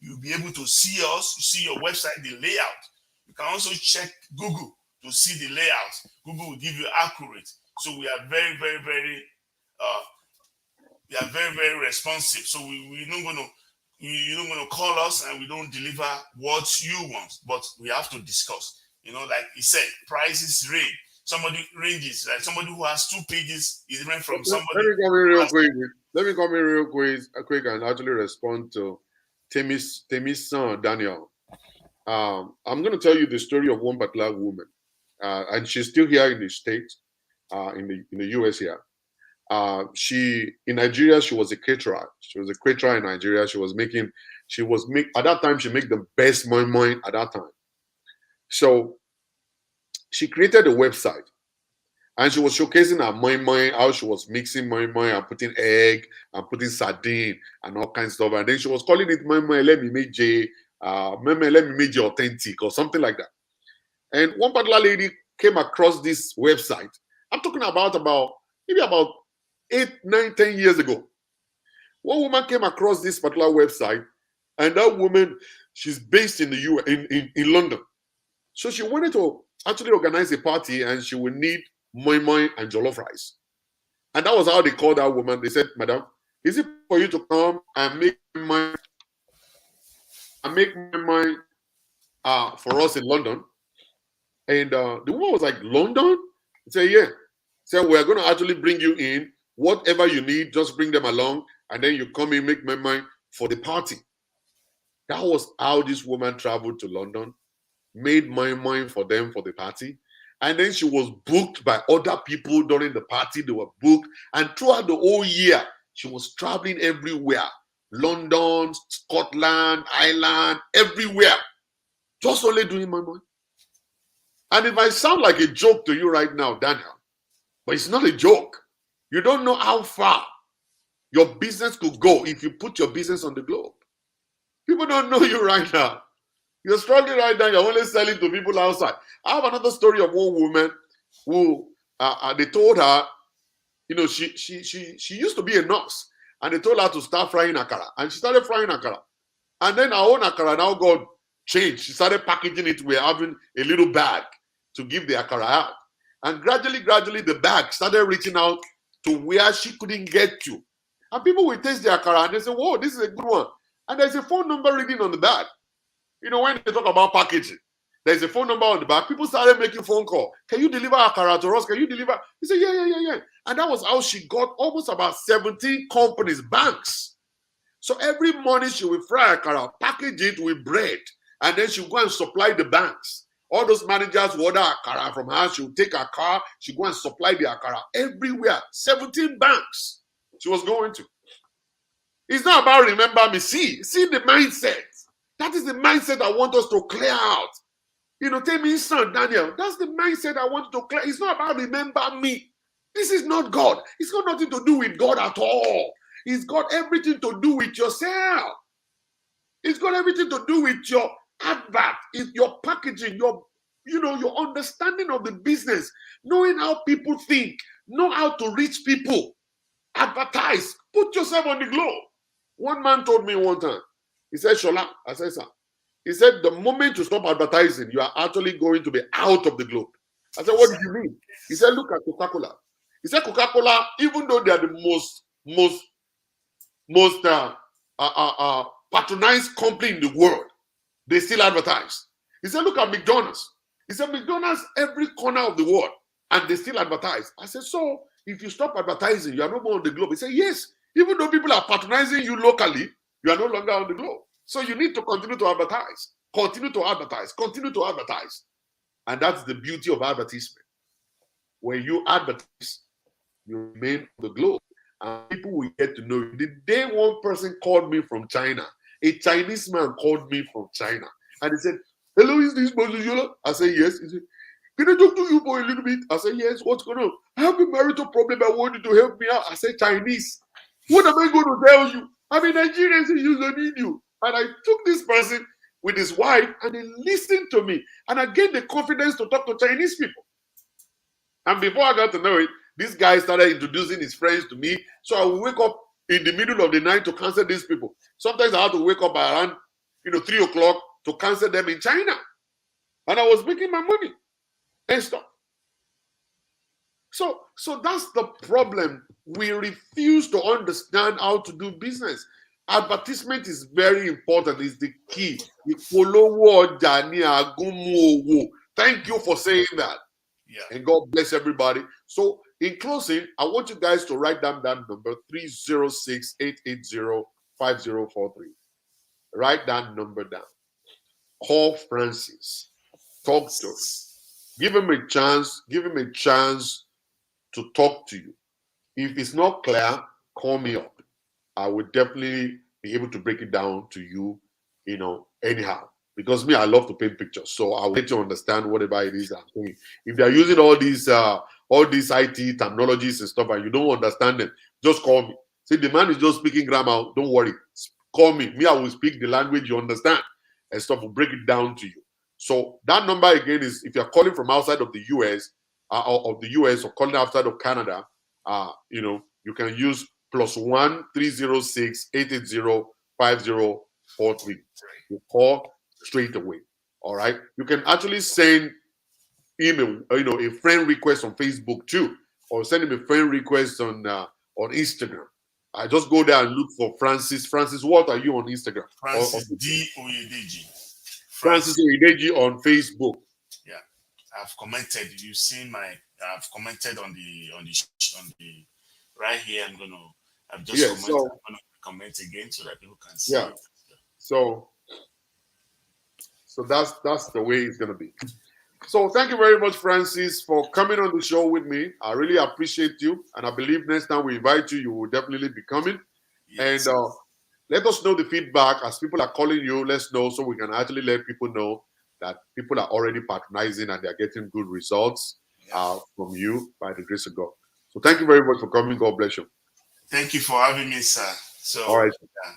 you'll be able to see us, you see your website, the layout. You can also check Google to see the layout. Google will give you accurate. So we are very, very, very uh, we are very, very responsive. So we're not going to you're not going to call us and we don't deliver what you want, but we have to discuss. Like he said, prices range. Somebody ranges, like somebody who has 2 pages is different from Let somebody me come in who real has. quick. Let me come in real quick and actually respond to Temi's son, Daniel. I'm going to tell you the story of one particular woman, and she's still here in the States, in the US here. She in Nigeria, she was a caterer. She was a caterer in Nigeria. At that time, she made the best moi at that time. So she created a website and she was showcasing her moi, how she was mixing moi and putting egg and putting sardine and all kinds of stuff. And then she was calling it moi, let me make let me make authentic or something like that. And one particular lady came across this website. I'm talking about maybe about 8, 9, 10 years ago. One woman came across this particular website, and that woman, she's based in the in London. So she wanted to actually organize a party, and she would need moi and jollof rice. And that was how they called that woman. They said, "Madam, is it for you to come and make moi for us in London?" And the woman was like, "London?" He said, "Yeah." Said, "We're going to actually bring you in. Whatever you need, just bring them along, and then you come in, make moi for the party." That was how this woman traveled to London, made moi for them for the party. And then she was booked by other people during the party. They were booked. And throughout the whole year, she was traveling everywhere. London, Scotland, Ireland, everywhere. Just only doing moi. And it might sound like a joke to you right now, Daniel, but it's not a joke. You don't know how far your business could go if you put your business on the globe. People don't know you right now. You're struggling right now. You're only selling to people outside. I have another story of one woman who they told her, she used to be a nurse, and they told her to start frying akara, and she started frying akara, and then her own akara now got changed. She started packaging it. We're having a little bag to give the akara out, and gradually, the bag started reaching out to where she couldn't get to, and people will taste the akara and they say, "Whoa, this is a good one," and there's a phone number reading on the bag. When they talk about packaging, there's a phone number on the back. People started making phone call. "Can you deliver akara to us? Can you deliver?" He said, yeah. And that was how she got almost about 17 companies, banks. So every morning she will fry akara, package it with bread, and then she'll go and supply the banks. All those managers will order akara from her. She'll take her car. She'll go and supply the akara everywhere. 17 banks she was going to. It's not about remember me. See the mindset. That is the mindset I want us to clear out. Tell me, son, Daniel, that's the mindset I want to clear. It's not about remember me. This is not God. It's got nothing to do with God at all. It's got everything to do with yourself. It's got everything to do with your advert, your packaging, your understanding of the business, knowing how people think, know how to reach people, advertise, put yourself on the globe. One man told me one time, he said, "Shola," I said, "Sir." He said, "The moment you stop advertising, you are actually going to be out of the globe." I said, "What do you mean?" He said, "Look at Coca-Cola." He said, "Coca-Cola, even though they are the most patronized company in the world, they still advertise." He said, "Look at McDonald's." He said, "McDonald's every corner of the world, and they still advertise." I said, "So if you stop advertising, you are no more on the globe." He said, "Yes, even though people are patronizing you locally, you are no longer on the globe. So you need to continue to advertise, continue to advertise, continue to advertise." And that's the beauty of advertisement. When you advertise, you remain on the globe, and people will get to know you. The day one person called me from China, a Chinese man called me from China, and he said, "Hello, is this Bonjour?" I said, "Yes." He said, "Can I talk to you for a little bit?" I said, "Yes, what's going on?" "I have a marital problem. I want you to help me out." I said, "Chinese. What am I going to tell you? I'm a Nigerian, so you don't need you." And I took this person with his wife, and he listened to me. And I gained the confidence to talk to Chinese people. And before I got to know it, this guy started introducing his friends to me. So I would wake up in the middle of the night to cancel these people. Sometimes I had to wake up around 3 o'clock to cancel them in China. And I was making my money and stuff. So that's the problem. We refuse to understand how to do business. Advertisement is very important. It's the key. Thank you for saying that. Yeah. And God bless everybody. So in closing, I want you guys to write down that number 306-880-5043. Write that number down. Call Francis. Talk to him. Give him a chance. Give him a chance to talk to you. If it's not clear, call me up. I would definitely be able to break it down to you, anyhow. Because me, I love to paint pictures, so I will let you understand whatever it is I'm saying. If they're using all these IT terminologies and stuff, and you don't understand them, just call me. See, the man is just speaking grammar. Don't worry, call me. Me, I will speak the language you understand, and stuff will break it down to you. So that number again is if you're calling from outside of the US, or calling outside of Canada, you can use +1 306-880-5043. You call straight away. All right. You can actually send him a friend request on Facebook too, or send him a friend request on Instagram. I just go there and look for Francis. Francis, what are you on Instagram? Francis D. Oyedeji. Francis Oyedeji on Facebook. Yeah, I've commented. You've seen I've commented on the right here. I've just commented. So, I'm gonna comment again so that people can see. Yeah. It. So that's the way it's gonna be. So thank you very much, Francis, for coming on the show with me. I really appreciate you, and I believe next time we invite you, you will definitely be coming. Yes. And let us know the feedback as people are calling you. Let's know so we can actually let people know that people are already patronizing and they're getting good results from you by the grace of God. So thank you very much for coming. God bless you. Thank you for having me, sir. So, all right.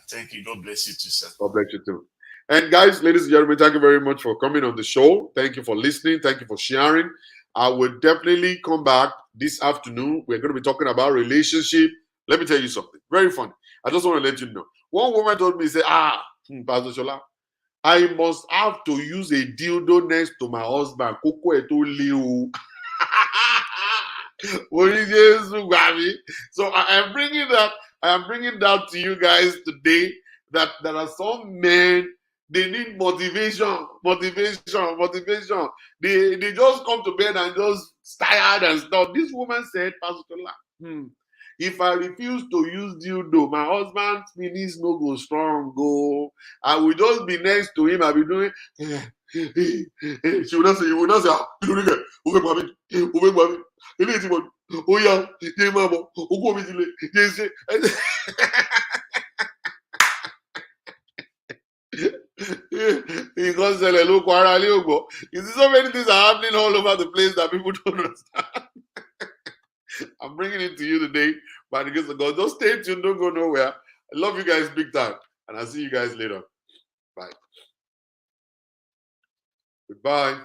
Thank you. God bless you too, sir. God bless you too. And guys, ladies and gentlemen, thank you very much for coming on the show. Thank you for listening. Thank you for sharing. I will definitely come back this afternoon. We're going to be talking about relationship. Let me tell you something very funny. I just want to let you know. One woman told me, say, Pastor Shola, I must have to use a dildo next to my husband. So I am bringing that to you guys today. That there are some men, they need motivation. They just come to bed and just tired and stuff. This woman said, Pastor Tola, if I refuse to use dildo, my husband's penis no go strong. I will just be next to him. I'll be doing. She will not say, oh yeah, because you see, so many things are happening all over the place that people don't understand. I'm bringing it to you today by the grace of God. Just stay tuned, don't go nowhere. I love you guys big time, and I'll see you guys later. Bye. Goodbye.